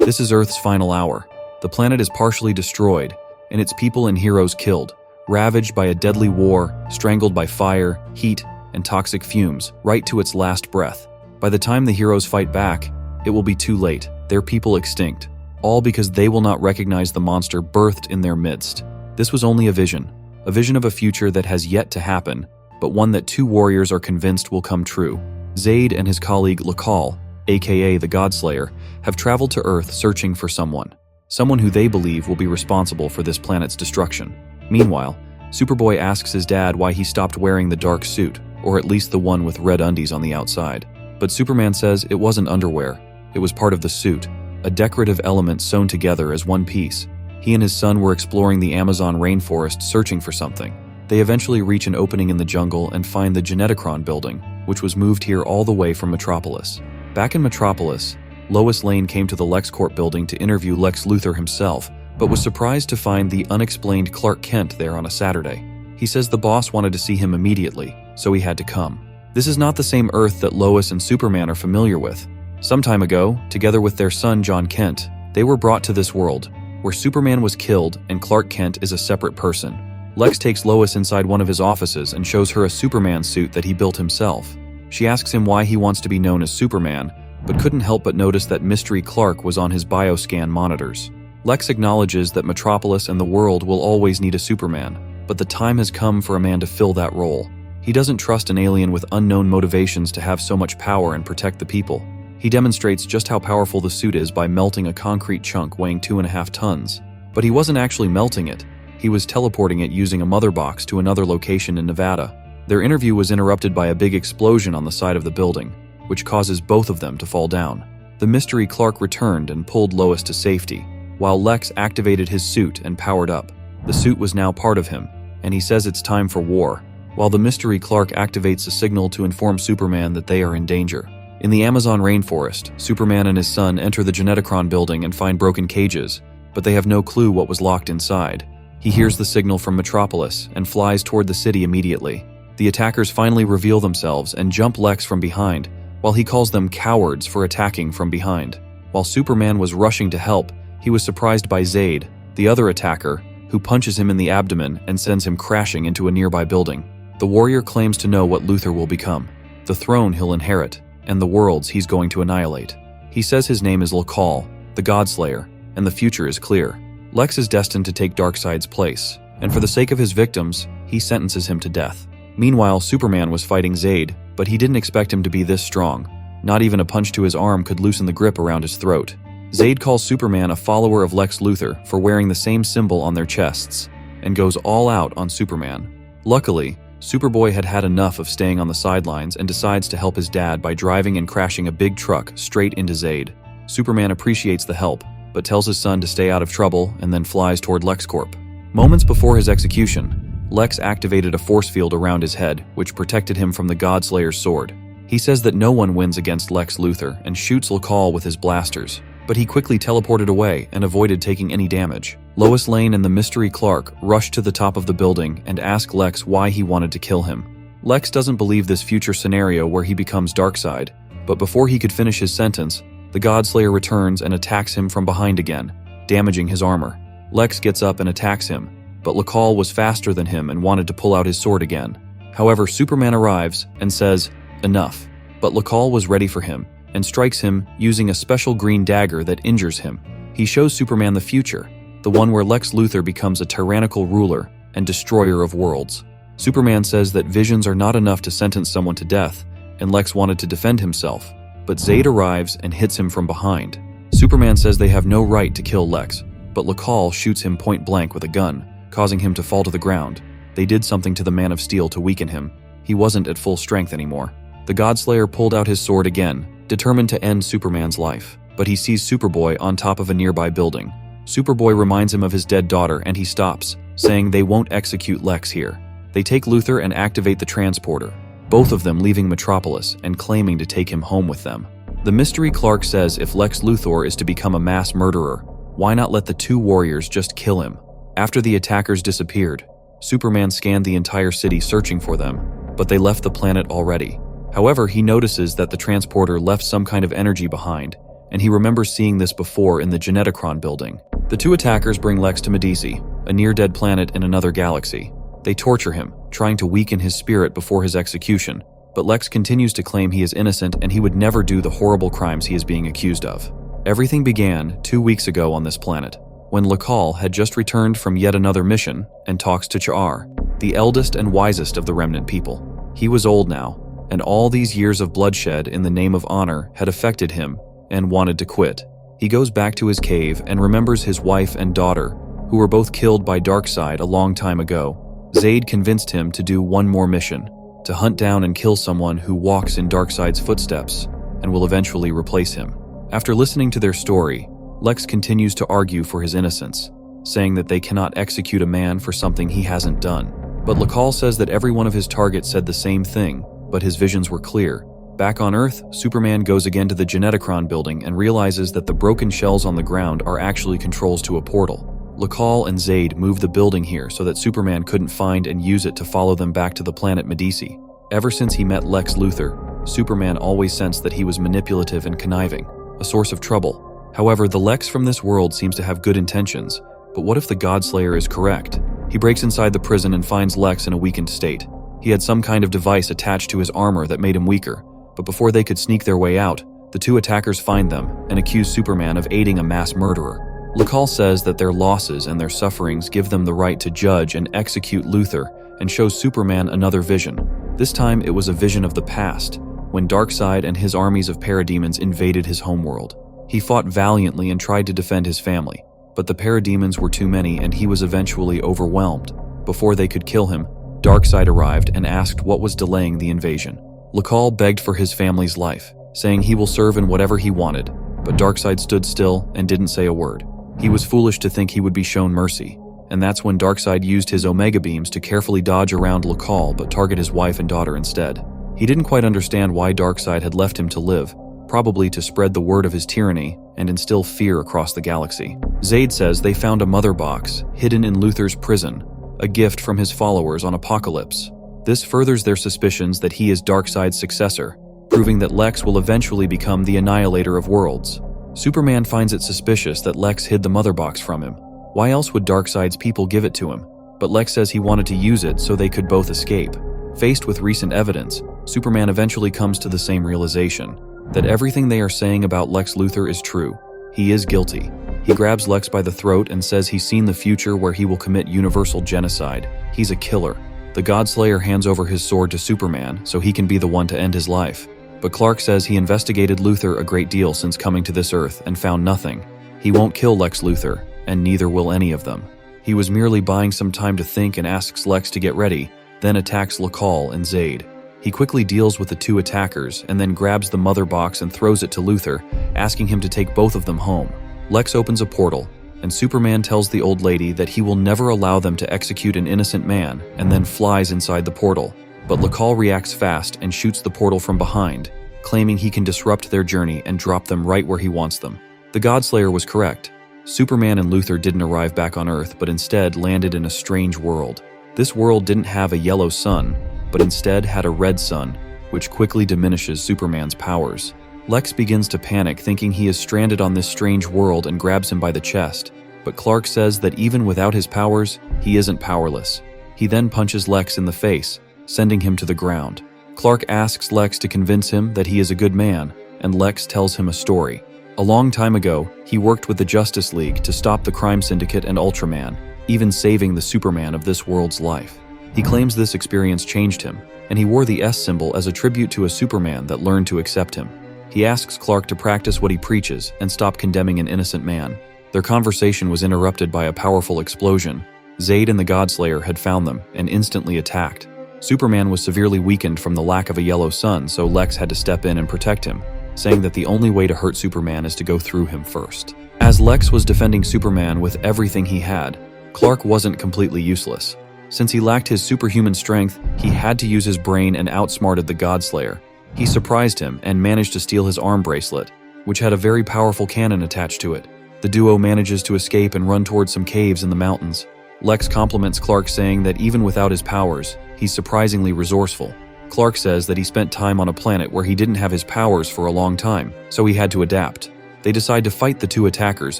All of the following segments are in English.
This is Earth's final hour. The planet is partially destroyed, and its people and heroes killed, ravaged by a deadly war, strangled by fire, heat, and toxic fumes, right to its last breath. By the time the heroes fight back, it will be too late, their people extinct, all because they will not recognize the monster birthed in their midst. This was only a vision of a future that has yet to happen, but one that two warriors are convinced will come true. Zaid and his colleague Lakal, aka the Godslayer, have traveled to Earth searching for someone who they believe will be responsible for this planet's destruction. Meanwhile, Superboy asks his dad why he stopped wearing the dark suit, or at least the one with red undies on the outside. But Superman says it wasn't underwear, it was part of the suit, a decorative element sewn together as one piece. He and his son were exploring the Amazon rainforest searching for something. They eventually reach an opening in the jungle and find the Geneticron building, which was moved here all the way from Metropolis. Back in Metropolis, Lois Lane came to the LexCorp building to interview Lex Luthor himself, but was surprised to find the unexplained Clark Kent there on a Saturday. He says the boss wanted to see him immediately, so he had to come. This is not the same Earth that Lois and Superman are familiar with. Some time ago, together with their son John Kent, they were brought to this world, where Superman was killed and Clark Kent is a separate person. Lex takes Lois inside one of his offices and shows her a Superman suit that he built himself. She asks him why he wants to be known as Superman, but couldn't help but notice that Mystery Clark was on his bioscan monitors. Lex acknowledges that Metropolis and the world will always need a Superman, but the time has come for a man to fill that role. He doesn't trust an alien with unknown motivations to have so much power and protect the people. He demonstrates just how powerful the suit is by melting a concrete chunk weighing 2.5 tons. But he wasn't actually melting it. He was teleporting it using a mother box to another location in Nevada. Their interview was interrupted by a big explosion on the side of the building, which causes both of them to fall down. The Mystery Clark returned and pulled Lois to safety, while Lex activated his suit and powered up. The suit was now part of him, and he says it's time for war, while the Mystery Clark activates a signal to inform Superman that they are in danger. In the Amazon rainforest, Superman and his son enter the Geneticron building and find broken cages, but they have no clue what was locked inside. He hears the signal from Metropolis and flies toward the city immediately. The attackers finally reveal themselves and jump Lex from behind, while he calls them cowards for attacking from behind. While Superman was rushing to help, he was surprised by Zaid, the other attacker, who punches him in the abdomen and sends him crashing into a nearby building. The warrior claims to know what Luthor will become, the throne he'll inherit, and the worlds he's going to annihilate. He says his name is Lakal, the Godslayer, and the future is clear. Lex is destined to take Darkseid's place, and for the sake of his victims, he sentences him to death. Meanwhile, Superman was fighting Zaid, but he didn't expect him to be this strong. Not even a punch to his arm could loosen the grip around his throat. Zaid calls Superman a follower of Lex Luthor for wearing the same symbol on their chests, and goes all out on Superman. Luckily, Superboy had had enough of staying on the sidelines and decides to help his dad by driving and crashing a big truck straight into Zaid. Superman appreciates the help, but tells his son to stay out of trouble and then flies toward LexCorp. Moments before his execution, Lex activated a force field around his head, which protected him from the Godslayer's sword. He says that no one wins against Lex Luthor and shoots Lakal with his blasters, but he quickly teleported away and avoided taking any damage. Lois Lane and the Mystery Clark rush to the top of the building and ask Lex why he wanted to kill him. Lex doesn't believe this future scenario where he becomes Darkseid, but before he could finish his sentence, the Godslayer returns and attacks him from behind again, damaging his armor. Lex gets up and attacks him, but Lakal was faster than him and wanted to pull out his sword again. However, Superman arrives and says, "Enough," but Lakal was ready for him and strikes him using a special green dagger that injures him. He shows Superman the future, the one where Lex Luthor becomes a tyrannical ruler and destroyer of worlds. Superman says that visions are not enough to sentence someone to death, and Lex wanted to defend himself, but Zaid arrives and hits him from behind. Superman says they have no right to kill Lex, but Lakal shoots him point blank with a gun, causing him to fall to the ground. They did something to the Man of Steel to weaken him. He wasn't at full strength anymore. The Godslayer pulled out his sword again, determined to end Superman's life, but he sees Superboy on top of a nearby building. Superboy reminds him of his dead daughter and he stops, saying they won't execute Lex here. They take Luthor and activate the transporter, both of them leaving Metropolis and claiming to take him home with them. The Mystery Clark says if Lex Luthor is to become a mass murderer, why not let the two warriors just kill him? After the attackers disappeared, Superman scanned the entire city searching for them, but they left the planet already. However, he notices that the transporter left some kind of energy behind, and he remembers seeing this before in the Genetocron building. The two attackers bring Lex to Medici, a near-dead planet in another galaxy. They torture him, trying to weaken his spirit before his execution, but Lex continues to claim he is innocent and he would never do the horrible crimes he is being accused of. Everything began 2 weeks ago on this planet, when Lakal had just returned from yet another mission and talks to Cha'ar, the eldest and wisest of the remnant people. He was old now, and all these years of bloodshed in the name of honor had affected him and wanted to quit. He goes back to his cave and remembers his wife and daughter, who were both killed by Darkseid a long time ago. Zayd convinced him to do one more mission, to hunt down and kill someone who walks in Darkseid's footsteps and will eventually replace him. After listening to their story, Lex continues to argue for his innocence, saying that they cannot execute a man for something he hasn't done. But Lakal says that every one of his targets said the same thing, but his visions were clear. Back on Earth, Superman goes again to the Genetocron building and realizes that the broken shells on the ground are actually controls to a portal. Lakal and Zayd moved the building here so that Superman couldn't find and use it to follow them back to the planet Medici. Ever since he met Lex Luthor, Superman always sensed that he was manipulative and conniving, a source of trouble. However, the Lex from this world seems to have good intentions, but what if the Godslayer is correct? He breaks inside the prison and finds Lex in a weakened state. He had some kind of device attached to his armor that made him weaker, but before they could sneak their way out, the two attackers find them and accuse Superman of aiding a mass murderer. Lakal says that their losses and their sufferings give them the right to judge and execute Luthor and shows Superman another vision. This time it was a vision of the past, when Darkseid and his armies of parademons invaded his homeworld. He fought valiantly and tried to defend his family, but the parademons were too many and he was eventually overwhelmed. Before they could kill him, Darkseid arrived and asked what was delaying the invasion. Lakal begged for his family's life, saying he will serve in whatever he wanted, but Darkseid stood still and didn't say a word. He was foolish to think he would be shown mercy, and that's when Darkseid used his Omega beams to carefully dodge around Lakal but target his wife and daughter instead. He didn't quite understand why Darkseid had left him to live, probably to spread the word of his tyranny and instill fear across the galaxy. Zayd says they found a mother box hidden in Luthor's prison, a gift from his followers on Apocalypse. This furthers their suspicions that he is Darkseid's successor, proving that Lex will eventually become the Annihilator of Worlds. Superman finds it suspicious that Lex hid the mother box from him. Why else would Darkseid's people give it to him? But Lex says he wanted to use it so they could both escape. Faced with recent evidence, Superman eventually comes to the same realization, that everything they are saying about Lex Luthor is true. He is guilty. He grabs Lex by the throat and says he's seen the future where he will commit universal genocide. He's a killer. The Godslayer hands over his sword to Superman so he can be the one to end his life. But Clark says he investigated Luthor a great deal since coming to this Earth and found nothing. He won't kill Lex Luthor, and neither will any of them. He was merely buying some time to think and asks Lex to get ready, then attacks Lakal and Zayd. He quickly deals with the two attackers and then grabs the mother box and throws it to Luthor, asking him to take both of them home. Lex opens a portal, and Superman tells the old lady that he will never allow them to execute an innocent man and then flies inside the portal. But Lakal reacts fast and shoots the portal from behind, claiming he can disrupt their journey and drop them right where he wants them. The Godslayer was correct. Superman and Luthor didn't arrive back on Earth, but instead landed in a strange world. This world didn't have a yellow sun, but instead had a red sun, which quickly diminishes Superman's powers. Lex begins to panic, thinking he is stranded on this strange world, and grabs him by the chest. But Clark says that even without his powers, he isn't powerless. He then punches Lex in the face, sending him to the ground. Clark asks Lex to convince him that he is a good man, and Lex tells him a story. A long time ago, he worked with the Justice League to stop the crime syndicate and Ultraman, even saving the Superman of this world's life. He claims this experience changed him, and he wore the S symbol as a tribute to a Superman that learned to accept him. He asks Clark to practice what he preaches and stop condemning an innocent man. Their conversation was interrupted by a powerful explosion. Zayd and the Godslayer had found them and instantly attacked. Superman was severely weakened from the lack of a yellow sun, so Lex had to step in and protect him, saying that the only way to hurt Superman is to go through him first. As Lex was defending Superman with everything he had, Clark wasn't completely useless. Since he lacked his superhuman strength, he had to use his brain and outsmarted the Godslayer. He surprised him and managed to steal his arm bracelet, which had a very powerful cannon attached to it. The duo manages to escape and run towards some caves in the mountains. Lex compliments Clark, saying that even without his powers, he's surprisingly resourceful. Clark says that he spent time on a planet where he didn't have his powers for a long time, so he had to adapt. They decide to fight the two attackers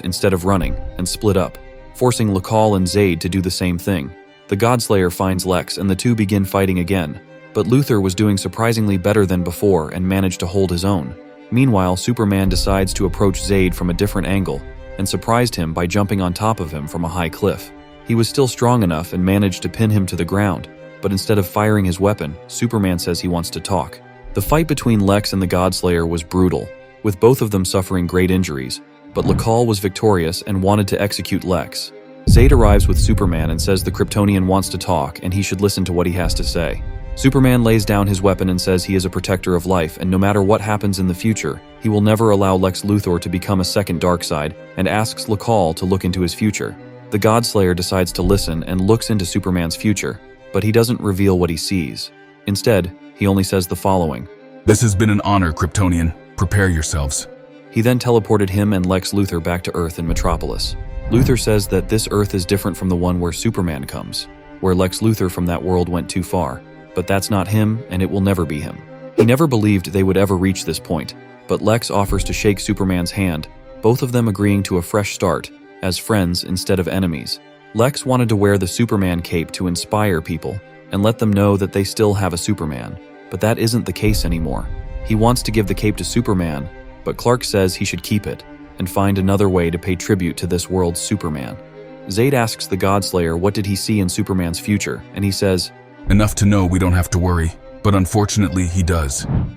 instead of running and split up, forcing Lekal and Zayd to do the same thing. The Godslayer finds Lex and the two begin fighting again, but Luthor was doing surprisingly better than before and managed to hold his own. Meanwhile, Superman decides to approach Zayd from a different angle and surprised him by jumping on top of him from a high cliff. He was still strong enough and managed to pin him to the ground, but instead of firing his weapon, Superman says he wants to talk. The fight between Lex and the Godslayer was brutal, with both of them suffering great injuries, but Lekal was victorious and wanted to execute Lex. Zayd arrives with Superman and says the Kryptonian wants to talk and he should listen to what he has to say. Superman lays down his weapon and says he is a protector of life and no matter what happens in the future, he will never allow Lex Luthor to become a second Darkseid and asks Lekal to look into his future. The Godslayer decides to listen and looks into Superman's future, but he doesn't reveal what he sees. Instead, he only says the following: "This has been an honor, Kryptonian. Prepare yourselves." He then teleported him and Lex Luthor back to Earth in Metropolis. Luthor says that this Earth is different from the one where Superman comes, where Lex Luthor from that world went too far. But that's not him, and it will never be him. He never believed they would ever reach this point, but Lex offers to shake Superman's hand, both of them agreeing to a fresh start, as friends instead of enemies. Lex wanted to wear the Superman cape to inspire people and let them know that they still have a Superman, but that isn't the case anymore. He wants to give the cape to Superman, but Clark says he should keep it and find another way to pay tribute to this world's Superman. Zayd asks the Godslayer what did he see in Superman's future, and he says, "Enough to know we don't have to worry, but unfortunately he does."